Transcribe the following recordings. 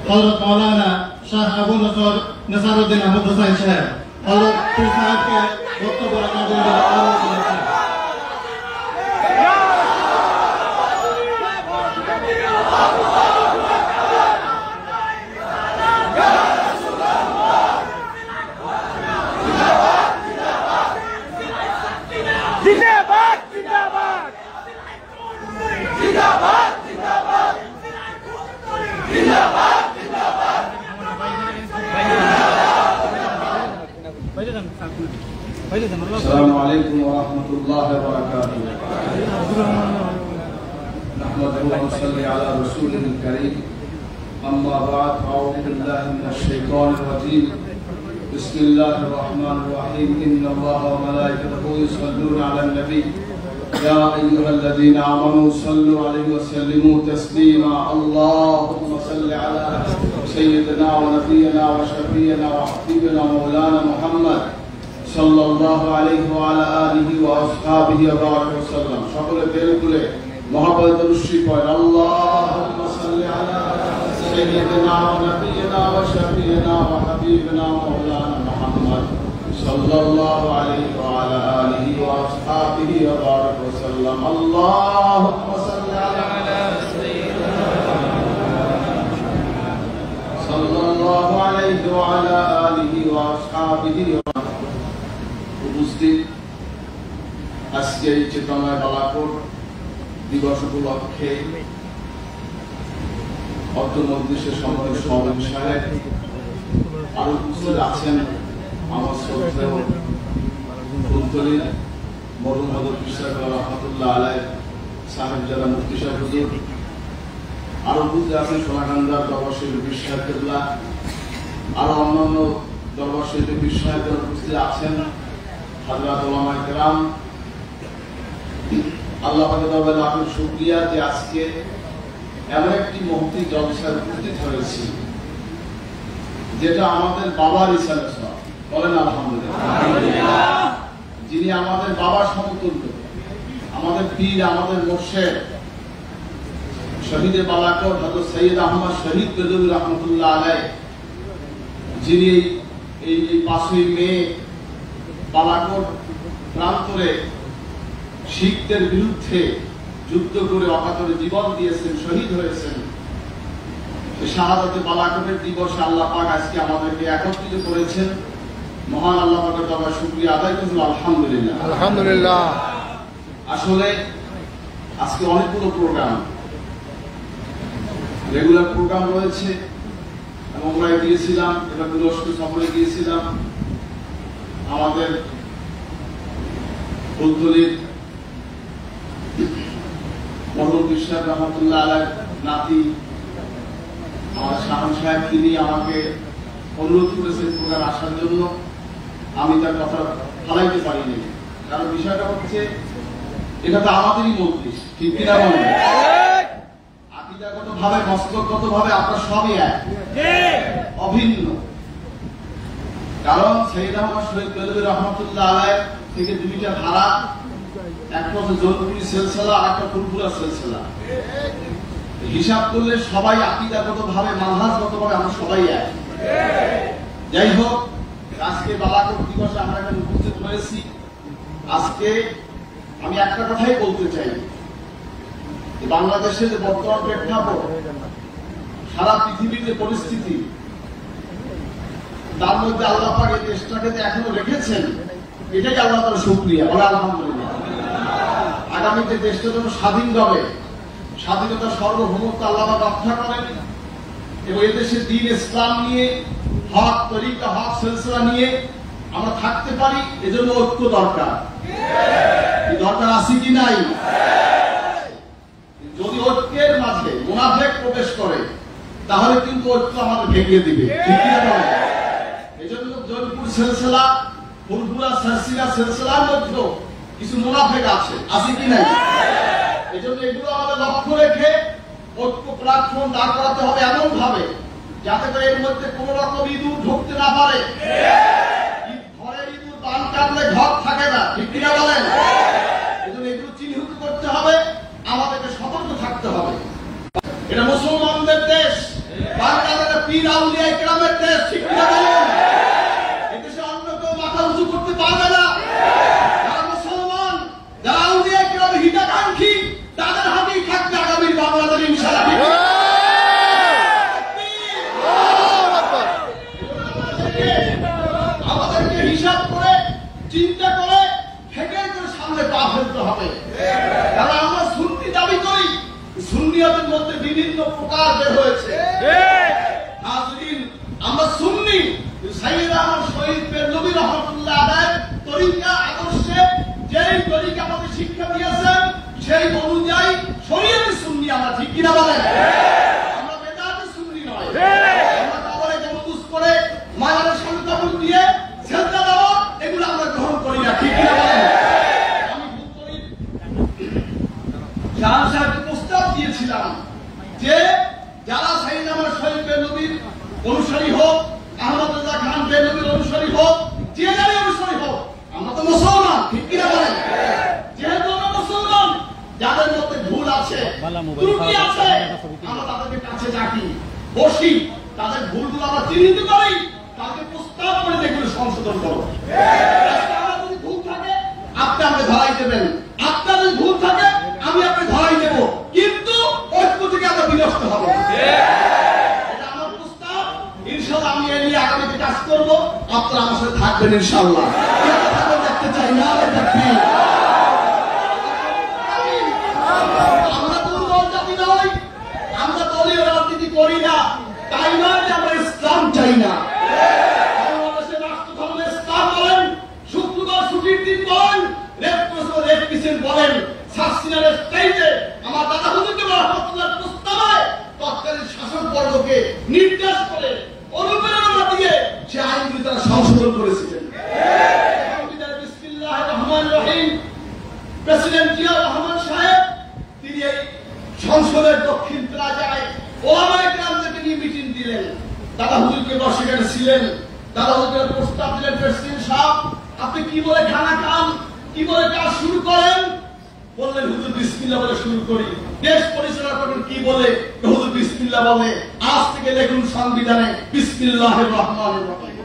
হযরত মাওলানা শাহ আবু নসর নসরউদ্দিন আহমদ হোসেন সাহেব হযরত পীর সাহেবকে বক্তব্য রাখার জন্য অনুরোধ করছি। जिंदाबाद जिंदाबाद जिंदाबाद जिंदाबाद जिंदाबाद जिंदाबाद السلام عليكم ورحمة الله وبركاته. نحمده ونصلي على رسوله الكريم. أما بعد أعوذ بالله من الشيطان الرجيم. بسم الله الرحمن الرحيم. إن الله وملائكته يصلون على النبي يا أيها الذين آمنوا صلوا عليه وسلموا تسليما. اللهم صل على سيدنا ونبينا وشفينا وحبيبنا مولانا محمد صلى الله عليه وعلى آله وأصحابه وبارك وسلم. সকলে তেল তুলে মহব্বত দরুদ পড়েন। اللهم صل على سيدنا ونبينا وشفينا وحبيبنا مولانا محمد صلى الله عليه وعلى آله وأصحابه وبارك وسلم. اللهم صل على سيدنا صلى الله عليه وعلى آله وأصحابه. উপস্থিত আজকে চেতনায় বালাকোট দিবস উপলক্ষে অত্র মজলিসের সম্মানিত সভাপতি সাহেব, আরো উপস্থিত আছেন আমার শ্রদ্ধেয় ফুলতলীর মরহুম হযরত পীর সাহেব রহমাতুল্লাহ আলাইহি সাহেবজাদা মুফতি সাহেব হুজুর, আরো উপস্থিত আছেন সোনাকান্দার দরবার শরীফ পীর সাহেব কেবলা, আরো অন্যান্য দরবার শরীফ পীর সাহেবরা উপস্থিত আছেন, হযরত উলামায়ে কেরাম। আল্লাহ পাকের দরবারে লাখ শুকরিয়া যে আজকে এমন একটি মহতি জলসায় উপস্থিত হয়েছি যেটা আমাদের বাবার ইচ্ছার সব বলেন আলহামদুলিল্লাহ। যিনি আমাদের বাবার সমতুল্য, আমাদের পীর, আমাদের মুর্শিদ, শহীদে বালাকোট হযরত সৈয়দ আহমদ শহীদ বেদুল রহমতুল্লাহ আলাইহি, যিনি এই 5ই মে বালাকোট প্রান্তরে শিখদের বিরুদ্ধে যুদ্ধ করে অকাতরে জীবন দিয়েছেন, শহীদ হয়েছেন। শাহাদাতে বালাকোটের দিবসে আল্লাহ পাক আজকে আমাদেরকে একত্রিত করেছেন। মহান আল্লাহ পাকের দরবারে শুকরিয়া আদায় করছি আলহামদুলিল্লাহ। আলহামদুলিল্লাহ। আসলে আজকে অনেকগুলো প্রোগ্রাম, রেগুলার প্রোগ্রাম রয়েছে এবং আমরা গিয়েছিলাম, এবার তুরস্ক সফরে গিয়েছিলাম। আমাদের ফুলতলীর মরহুম পীর সাহেব রহমাতুল্লাহ আলাইহির নাতি আমার শাহান সাহেব, তিনি আমাকে অনুরোধ করেছেন প্রোগ্রাম আসার জন্য। আমি তার কথা ফালাইতে পারিনি, কারণ বিষয়টা হচ্ছে এটা তো আমাদেরই মজলিস, ঠিক কিনা বলেন? আকীদাগত ভাবে, মস্তকগত ভাবে আমরা সবই এক, অভিন্ন। কারণ সৈয়দ আহমদ শহীদ বেদুল রহমাতুল্লাহ আলাইহি থেকে দুইটা ধারা, একটা হচ্ছে জৌনপুরি সিলসিলা আর একটা ফুরফুরা সিলসিলা। হিসাব করলে সবাই আকীদাগত ভাবে, মানহাজগত ভাবে আমরা সবাই এক। যাই হোক, আজকে বালাকোট দিবসে আমরা এখানে উপস্থিত হয়েছি। আজকে আমি একটা কথাই বলতে চাই, বাংলাদেশের যে বর্তমান প্রেক্ষাপট, সারা পৃথিবীর যে পরিস্থিতি, তার মধ্যে আল্লাহ পাক এই দেশটাকে এখনো রেখেছেন, এটাই আল্লাহ তাআলার শুকরিয়া, বলে আলহামদুলিল্লাহ। আগামীতে দেশটা যেন স্বাধীনভাবে, স্বাধীনতা সার্বভৌমত্ব আল্লাহ পাক রক্ষা করেন এবং এদেশে দ্বীন ইসলাম নিয়ে, হক তরিকা, হক সিলসিলা নিয়ে আমরা থাকতে পারি। এজন্য ঐক্য দরকার। এই দরকার আছে কি নাই? যদি ঐক্যের মাঝে মুনাফিক প্রবেশ করে তাহলে কিন্তু ঐক্য আমাদের ভেঙে দিবে, ঠিক কি না? এজন্য জৌনপুর সিলসিলা, ফুরফুরা সিলসিলার মধ্যে কিছু মুনাফিক আছে কি নাই? এজন্য এগুলো আমাদের লক্ষ্য রেখে ঐক্য প্ল্যাটফর্ম দাঁড় করাতে হবে এমন ভাবে যাতে করে এর মধ্যে কোন রকম ইঁদুর ঢুকতে না পারে। ঘরের ইঁদুর বান কাটলে ঘর থাকে না, ঠিক কিনা বলেন? এজন্য এগুলো চিহ্নিত করতে হবে, আমাদেরকে সতর্ক থাকতে হবে। এটা মুসলমানদের দেশ, বাংলাদেশের পীর আউলিয়া ইকরামের দেশ, ঠিক না বলেন? এদেশে অন্য কেউ মাথা উঁচু করতে পারবে না। যারা মুসলমান, যারা আউলিয়া ইকরামের হিতাকাঙ্ক্ষী, তাদের হাতেই থাকবে আগামীর বাংলাদেশ ইনশাআল্লাহ। আমাদেরকে হিসাব করে, চিন্তা করে, থেকে করে সামনে পা ফেলতে হবে। কারণ আমরা সুন্নি দাবি করি, সুন্নিয়তের মধ্যে বিভিন্ন প্রকার বের হয়েছে। হাজরিন, আমরা সুন্নি, সাইয়েদ আহমদ শহীদ নবী রহমাতুল্লাহ আলাইহির তরিকা আদর্শে যেই তরিকা আমাদের শিক্ষা দিয়েছেন সেই অনুযায়ী শরীয়তে সুন্নি আমরা, ঠিক কিনা বলেন? আমরা বেদাতে সুন্নি নয়। আমরা কবরে গম্বুজ করে মাজারের সামনে কাপড় দিয়ে সেজদা দেওয়া এগুলো আমরা গ্রহণ করি না, ঠিক কিনা বলেন? আমি ভুল করি। শাহ সাহেবকে প্রস্তাব দিয়েছিলাম যে যারা সাইয়েদ আহমদ শহীদ নবীর অনুসারী হোক, আহমদ রাজা খান বেনবীর অনুসারী হোক, যে যারা অনুসারী হোক, আমরা তো মুসলমান, ঠিক কিনা বলেন? যেহেতু আমরা মুসলমান, যাদের মধ্যে ভুল আছে, ত্রুটি আছে, আমরা তাদেরকে কাছে ডাকি, বসি, তাদের ভুলগুলো আমরা চিহ্নিত করি, তাদেরকে প্রস্তাব করে যেগুলো সংশোধন করো। আমার যদি ভুল থাকে আপনি আমাকে ধরাই দেবেন, আপনার যদি ভুল থাকে আমি আপনাকে ধরাই দেব, কিন্তু ঐক্য থেকে আমরা বিনষ্ট হব। এটা আমার প্রস্তাব। ইনশাআল্লাহ আমি এই নিয়ে আগামীতে কাজ করব, আপনারা আমার সাথে থাকবেন ইনশাআল্লাহ। দেখতে চাই না, আমরা দুর্বল জাতি নই, আমরা দলীয় রাজনীতি করি না, তাই নয় যে আমরা ইসলাম চাই না। বাংলাদেশের রাষ্ট্র ধর্ম ইসলাম বলেন, শুক্রবার ছুটির দিন বলেন, রেড ক্রিসেন্ট বলেন, শাসিনারের স্টাইলে আমার দাদা হুজুরকে রহমাতুল্লাহ প্রস্তাবে তৎকালীন শাসক বর্গকে নির্দেশ করে অনুপ্রেরণা দিয়ে সে আইনগুলি তারা সংশোধন করেছিলেন। বিসমিল্লাহির রহমানির রহিম। প্রেসিডেন্ট জিয়াউর রহমান সাহেব তিনি এই সংসদের দক্ষিণ প্লাজায় ওলামায়ে কেরামদেরকে নিয়ে মিটিং দিলেন। দাদা হুজুরকে সেখানে ছিলেন। দাদা হুজুরের প্রস্তাব দিলেন, প্রেসিডেন্ট সাহেব আপনি কি বলে খানা খান, কি বলে কাজ শুরু করেন? বললেন হুজুর বিসমিল্লাহ বলে শুরু করি। দেশ পরিচালনা করবেন কি বলে? হুজুর বিসমিল্লাহ বলে। আজ থেকে লিখুন সংবিধানে বিসমিল্লাহির রহমানির রহিম।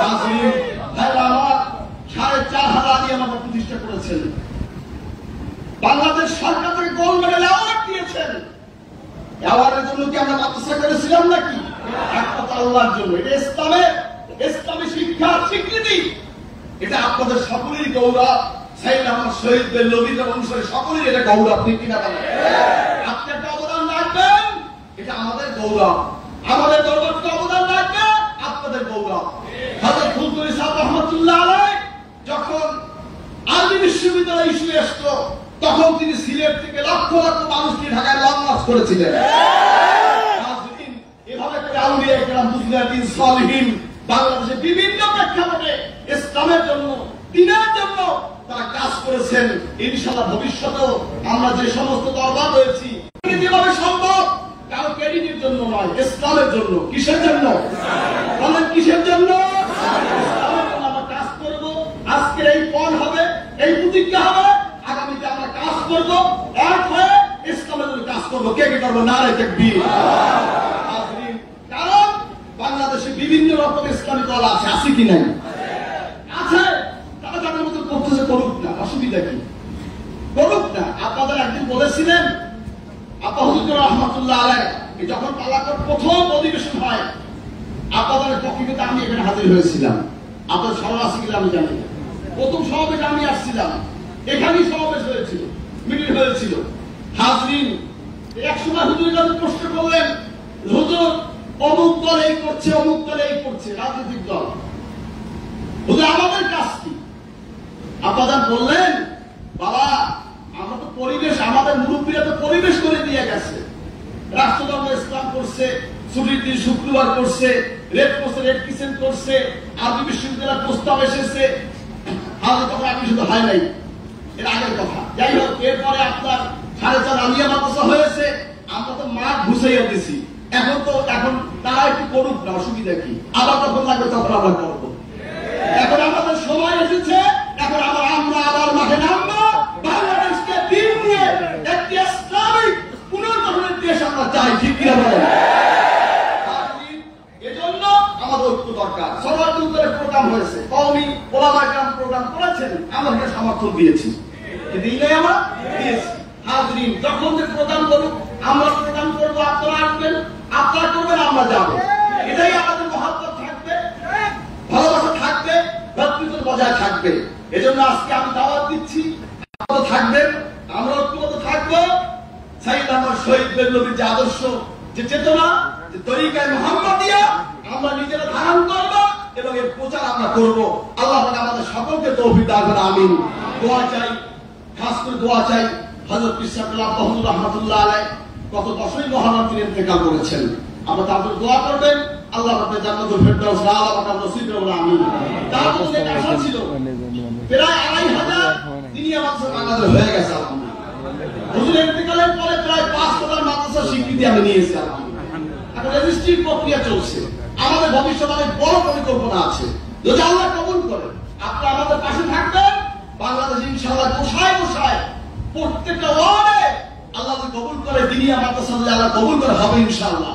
হাজরিন ভাইরা আমার, ৪,৫০০ দিয়ে আমাদের প্রতিষ্ঠা করেছেন। বাংলাদেশ সরকার থেকে গোল্ড মেডেল অ্যাওয়ার্ড দিয়েছেন। অ্যাওয়ার্ডের জন্য কি আমরা মাদ্রাসা করেছিলাম নাকি? একমাত্র আল্লাহর জন্য। এটা ইসলামী শিক্ষার স্বীকৃতি। এটা আপনাদের সকলেরই গৌরব। সাইয়েদ আহমদ শহীদ নবীর অনুসারী সকলেরই এটা গৌরব, ঠিক কিনা বলেন? আপনি একটা অবদান রাখবেন, এটা আমাদের গৌরব। আমাদের গৌরবকে অবদান রাখবে আপনাদের গৌরব। হযরত ফুলতুলি সাহেব রহমাতুল্লাহ আলাইহি যখন আরবি বিশ্ববিদ্যালয় ইস্যু আসতো, তখন তিনি সিলেট থেকে লক্ষ লক্ষ মানুষকে ঢাকায় লং মার্চ করেছিলেন। এভাবে করে আউলিয়া কেরাম, মুজতাহিদিন, সালেহিন বাংলাদেশের বিভিন্ন প্রেক্ষাপটে ইসলামের জন্য, দ্বীনের জন্য তারা কাজ করেছেন। ইনশাআল্লাহ ভবিষ্যতেও আমরা যে সমস্ত দরবার রয়েছি কিভাবে সম্ভব, কারো ক্রেডিটের জন্য নয়, ইসলামের জন্য। কিসের জন্য বলেন? কিসের জন্য? ইসলামের জন্য আমরা কাজ করব। আজকের এই পণ হবে, এই প্রতিজ্ঞা হবে, আগামীতে আমরা কাজ করব, এক হয়ে ইসলামের জন্য কাজ করব। কে কে করবো? নারে তাকবীর। কারণ বাংলাদেশে বিভিন্ন রকম ইসলামী দল আছে, আছে কি নাই? আছে। তারা তাদের মতো করতেছে, করুক না, অসুবিধা কি? করুক না। আপনাদের একদিন বলেছিলেন আপা হুজুর রহমাতুল্লাহ আলাইহি যখন পালাকোট প্রথম অধিবেশন হয়, আপনাদের পক্ষে আমি এখানে হাজির হয়েছিলাম। আপনার স্মরণ আছে কিনা আমি জানি না। প্রথম সমাবেশে আমি আসছিলাম, এখানেই সমাবেশ হয়েছিল, মিটিং হয়েছিল। হাজরিন, এক সময় হুজুর কাছে প্রশ্ন করলেন, হুজুর অমুক দল এই করছে, অমুক দল এই করছে, রাজনৈতিক দল, হুজুর আমাদের কাজ কি? আপনারা বললেন, বাবা আমরা তো পরিবেশ, আমাদের মুরব্বীরা তো পরিবেশ করে দিয়ে গেছে। রাষ্ট্রধর্ম ইসলাম করছে, ছুটির দিন শুক্রবার করছে, রেড ক্রসে রেড ক্রিসেন্ট করছে, আরবি বিশ্ববিদ্যালয়ের প্রস্তাব এসেছে। আমাদের কথা আপনি শুধু হয় নাই, এর আগের কথা। যাই হোক, এরপরে আপনার 4.5 আলিয়া মাদ্রাসা হয়েছে, আমরা তো মাঠ ঘুষাইয়া দিছি। এখন তারা একটু করুক না, অসুবিধা কি? আবার যখন লাগবে তখন আমরা করবো। এখন আমাদের সময় এসেছে, এখন আমরা আবার মাঠে নামবো। বাংলাদেশকে দিন নিয়ে একটি ইসলামিক পুনর্গঠনের দেশ আমরা চাই, ঠিক কিনা বলেন? আমরা সেটা সমর্থন দিয়েছি, কিন্তু এই আমরা দিয়েছি। হাজরিন, যখন যে প্রদান করুক, আমরা প্রদান করবো, আপনারা আসবেন, আপনারা করবেন, আমরা যাবো। এটাই আমাদের মহব্বত থাকবে, ভালোবাসা থাকবে, ভ্রাতৃত্ব বজায় থাকবে। এজন্য আজকে আমি দাওয়াত দিচ্ছি, আপনারা থাকবেন, আমরা ঐক্যবদ্ধ থাকবো। সাইয়েদ আহমদ শহীদ বেরলভীর যে আদর্শ, যে চেতনা, যে তরিকায় মুহাম্মাদিয়া আমরা নিজেরা ধারণ করব এবং এর প্রচার আমরা করব। আল্লাহ পাক আমাদের সকলকে তৌফিক দান করুন, আমিন। দোয়া চাই, খাস করে দোয়া চাই হযরত পীর সাহেব আব্বাহুর রাহমাতুল্লাহ আলাইহি কত দশই মহররম তিনি ইন্তেকাল করেছেন। আমরা তাদের দোয়া করবেন, আল্লাহ পাকের জান্নাতুল ফেরদাউস আল্লাহ পাক নসিব করুন, আমিন। তার মধ্যে একটা আশা ছিল, প্রায় ২৫০০ তিনি আমাদের বাংলাদেশ হয়ে গেছে আলহামদুলিল্লাহ। হুজুর ইন্তেকালের পরে প্রায় ৫০০ মাদ্রাসার স্বীকৃতি আমি নিয়েছি আলহামদুলিল্লাহ। এখন রেজিস্ট্রির প্রক্রিয়া চলছে। আমাদের ভবিষ্যতে অনেক বড় পরিকল্পনা আছে, যদি আল্লাহ কবুল করে। আপনারা আমাদের পাশে থাকবেন, বাংলাদেশ ইনশাআল্লাহ বসায় বসায় প্রত্যেকটা ওয়ার্ডে আল্লাহ যদি কবুল করে দিনিয়া মাদ্রাসা, যদি আল্লাহ কবুল করে হবে ইনশাআল্লাহ।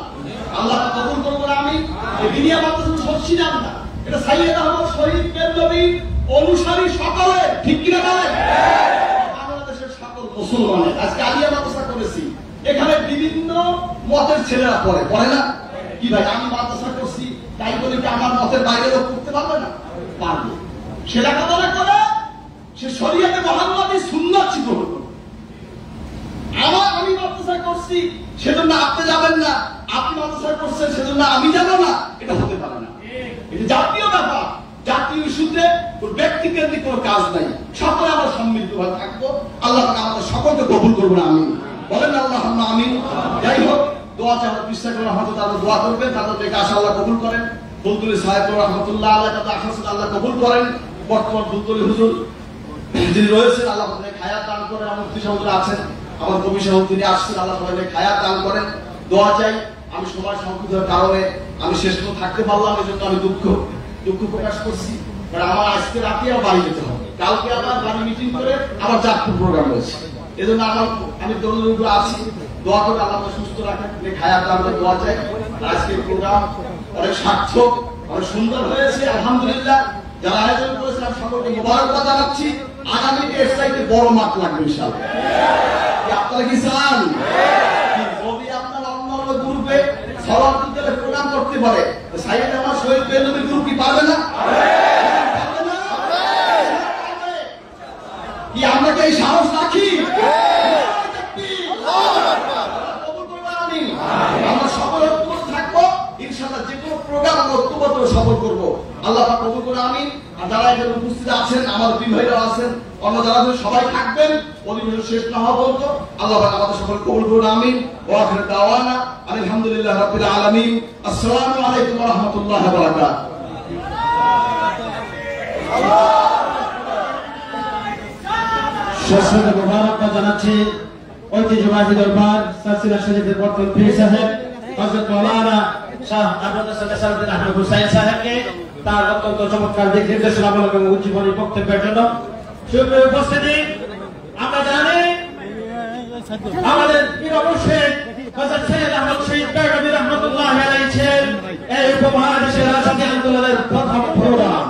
আল্লাহ কবুল করবেন, আমি এই দিনিয়া মাদ্রাসা সচ্ছি জান না, এটা সাইয়েদ আহমদ শহীদ বেরলভী অনুসারী সকলে, ঠিক কিনা বলেন? বাংলাদেশের সকল মুসলমানের আজকে আলিয়া মাদ্রাসা করেছি, এখানে বিভিন্ন মতের ছেলেরা পড়ে, পড়ে না? কি ভাই, আমি মাদ্রাসা করছি তাই বলে কি আমার মতের বাইরে লোক করতে পারবে না? পারবে। সে লেখাপড়া করে, সে শরীয়তে মুহাম্মাদি সুন্নাত শিখবে। আমি মাদ্রাসা করছি সেজন্য আপনি যাবেন না, আপনি মাদ্রাসা করছেন সেজন্য আমি যাব না, এটা হতে পারে না। এটা জাতীয় ব্যাপার, জাতীয় সূত্রে ব্যক্তিকেন্দ্রিক কোনো কাজ নাই। সকলে আমরা সম্মিলিতভাবে থাকবো। আল্লাহ পাক আমাদের সকলকে কবুল করবেন, আমিন। বলেন আল্লাহুম্মা আমিন। যাই হোক, দোয়া চাই, আমরা বিশ্বাস করে হয়তো তাদের দোয়া করবেন, তাদের থেকে আশা আল্লাহ কবুল করেন। ফুলতুলি সাহেব রহমতুল্লাহ আলাইহি তাদের আশা আল্লাহ কবুল করেন। বর্তমান ফুলতুলি হুজুর যিনি রয়েছেন, আল্লাহ তাদেরকে হায়াত দান করেন। আমার মুফতি সাহেব আছেন, আমার কবি সাহেব তিনি আসছেন, আল্লাহ তাদেরকে হায়াত দান করেন। দোয়া চাই। আমি সময় সংকটের কারণে আমি শেষ পর্যন্ত থাকতে পারলাম, এজন্য আমি দুঃখ প্রকাশ করছি। আমার আজকে রাতে আবার বাড়ি যেতে হবে, কালকে আবার বাড়ি মিটিং করে আবার চাঁদপুর প্রোগ্রাম রয়েছে। এজন্য আমি দৌড়ের উপরে আছি। দোয়া করে আল্লাহ সুস্থ রাখেন, হায়াত দান করে দোয়া চাই। আজকের প্রোগ্রাম অনেক সার্থক, অনেক সুন্দর হয়েছে আলহামদুলিল্লাহ। যারা আয়োজন করেছেন আমি সকলকে মোবারকবাদ জানাচ্ছি। আগামীতে এর চাইতে বড় মাঠ লাগবে ইনশাআল্লাহ। আপনারা কি চান? যদি আপনারা অন্য গ্রুপে সবার বিদ্যালয়ে প্রোগ্রাম করতে পারে, সাইয়েদ আহমদ শহীদ বেরলভী গ্রুপ কি পারবে না? কি আমরা কি এই সাহস রাখি? আমরা সকলে ঐক্যবদ্ধ থাকবো ইনশাআল্লাহ। যে কোনো প্রোগ্রাম আমরা ঐক্যবদ্ধ সফল করবো, আল্লাহ পাক কবুল করে, আমিন। আর যারা এখানে উপস্থিত আছেন, আমার দুই ভাইরা আছেন, অন্য যারা সবাই থাকবেন, অধিবেশন শেষ না হওয়া পর্যন্ত আল্লাহ পাক আমাদের সকল কবুল করুন, আমিন। ওয়া আখিরু দাওয়ানা আলহামদুলিল্লাহি রাব্বিল আলামিন। আসসালামু আলাইকুম ওয়া রাহমাতুল্লাহি ওয়া বারাকাতুহু। শেষে মোবারকবাদ জানাচ্ছি ঐতিহ্যবাহী দরবার সালসিলা শরীফের বর্তমান পীর সাহেব হযরত মাওলানা শাহ আহমদ সালাউদ্দিন আহমদ হুসাইন সাহেবকে তার অত্যন্ত চমৎকার দিক নির্দেশনা এবং উজ্জীবনী বক্তব্যের জন্য। সুপ্রিয় উপস্থিতি, আমরা জানি আমাদের পীর অবশ্যই হযরত সৈয়দ আহমদ শহীদ বেরলভী রাহমাতুল্লাহি আলাইহি ছিলেন এই উপমহাদেশের আজাদী আন্দোলনের প্রথম প্রধান।